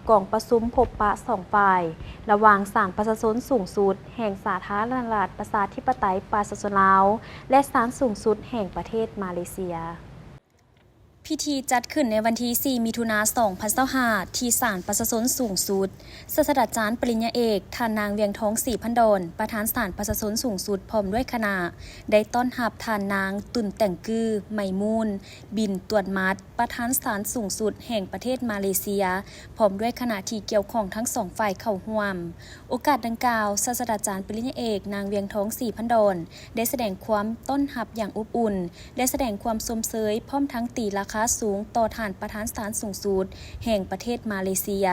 กองประชุมพบปะสองฝ่าย ระหว่างศาลประชาชนสูงสุดแห่งสาธารณรัฐประชาธิปไตยประชาชนลาวและศาลสูงสุดแห่งประเทศมาเลเซียพิธีจัดขึ้นในวันที่ 4 มิถุนายน 2025 ที่ศาลประชาชนสูงสุดศาสตราจารย์ปริญญาเอกท่านนางเวียงทองศรีพันดรประธานศาลประชาชนสูงสุดพร้อมด้วยคณะได้ต้อนรับท่านนางตุนแต่งกือไมมูนบินตวนมัดประธานศาลสูงสุดแห่งประเทศมาเลเซียพร้อมด้วยคณะที่เกี่ยวข้องทั้งสองฝ่ายเข้าร่วมโอกาสดังกล่าวศาสตราจารย์ปริญญาเอกนางเวียงทองศรีพันดรได้แสดงความต้อนรับอย่างอบอุ่นและแสดงความชมเชยพร้อมทั้งตีราคาสูงต่อท่านประธานศาลสูงสุดแห่งประเทศมาเลเซีย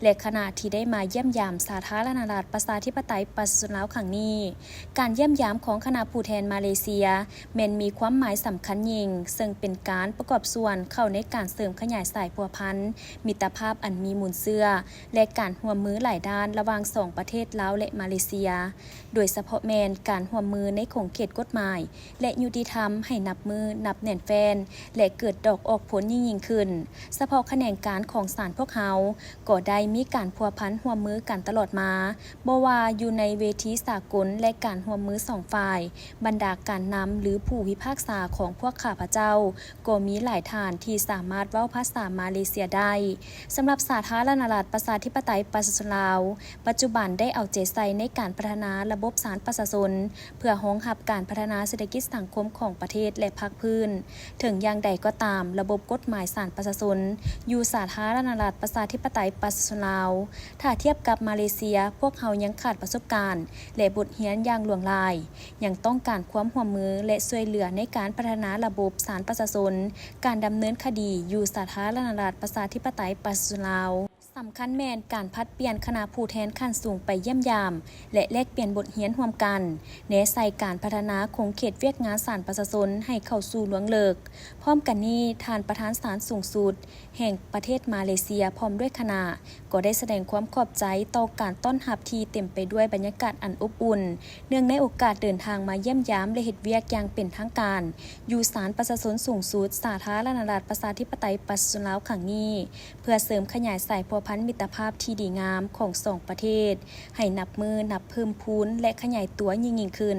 และขณะที่ได้มาเยี่ยมยามสาธารณรัฐประชาธิปไตยประชาชนลาวครั้งนี้การเยี่ยมยามของคณะผู้แทนมาเลเซียแม้นมีความหมายสำคัญยิ่งซึ่งเป็นการประกอบส่วนเข้าในการเสริมขยายสายพัวพันธ์มิตรภาพอันมีมูลเชื่อและการร่วมมือหลายด้านระหว่างสองประเทศลาวและมาเลเซียโดยเฉพาะแม้นการร่วมมือในขงเขตกฎหมายและยุติธรรมให้นับมือนับแน่นแฟนและเกิดดอกออกผลยิ่งขึ้นเฉพาะแขนงการของศาลพวกเขาก็ได้มีการพัวพันร่วมมือกันตลอดมาบ่ว่าอยู่ในเวทีสากลและการร่วมมือสองฝ่ายบรรดาการนำหรือผู้พิพากษาของพวกข้าพเจ้าก็มีหลายท่านที่สามารถเว้าภาษามาเลเซียได้สำหรับสาธารณรัฐประชาธิปไตยประชาชนลาวปัจจุบันได้เอาใจใส่ในการพัฒนาระบบศาลประชาชนเพื่อรองรับการพัฒนาเศรษฐกิจสังคมของประเทศและภาคพื้นถึงอย่างใดก็ตามระบบกฎหมายศาลประชาชนอยู่สาธารณรัฐประชาธิปไตยประชาชนลาวถ้าเทียบกับมาเลเซียพวกเขายังขาดประสบการณ์และบทเรียนอย่างหลวงหลายยังต้องการความร่วมมือและช่วยเหลือในการพัฒนาระบบศาลประชาชนการดำเนินคดีอยู่สาธารณรัฐประชาธิปไตยประชาชนลาวสำคัญแม่นการพัดเปลี่ยนคณะผู้แทนขั้นสูงไปเยี่ยมยามและแลกเปลี่ยนบทเรียนร่วมกันแนะใส่การพัฒนาคงเขตเวียกงานศาลประชาชนให้เข้าสู่หลวงเลิกพร้อมกันนี้ท่านประธานศาลสูงสุดแห่งประเทศมาเลเซียพร้อมด้วยคณะก็ได้แสดงความขอบใจต่อการต้อนรับที่เต็มไปด้วยบรรยากาศอันอบอุ่นเนื่องในโอกาสเดินทางมาเยี่ยมยามและเฮ็ดเวียกอย่างเป็นทางการอยู่ศาลประชาชนสูงสุดสาธารณรัฐประชาธิปไตยประชาชนลาวครั้งนี้เพื่อเสริมขยายสายพัวพันธ์มิตรภาพที่ดีงามของสองประเทศให้นับมือนับเพิ่มพูนและขยายตัวยิ่งขึ้น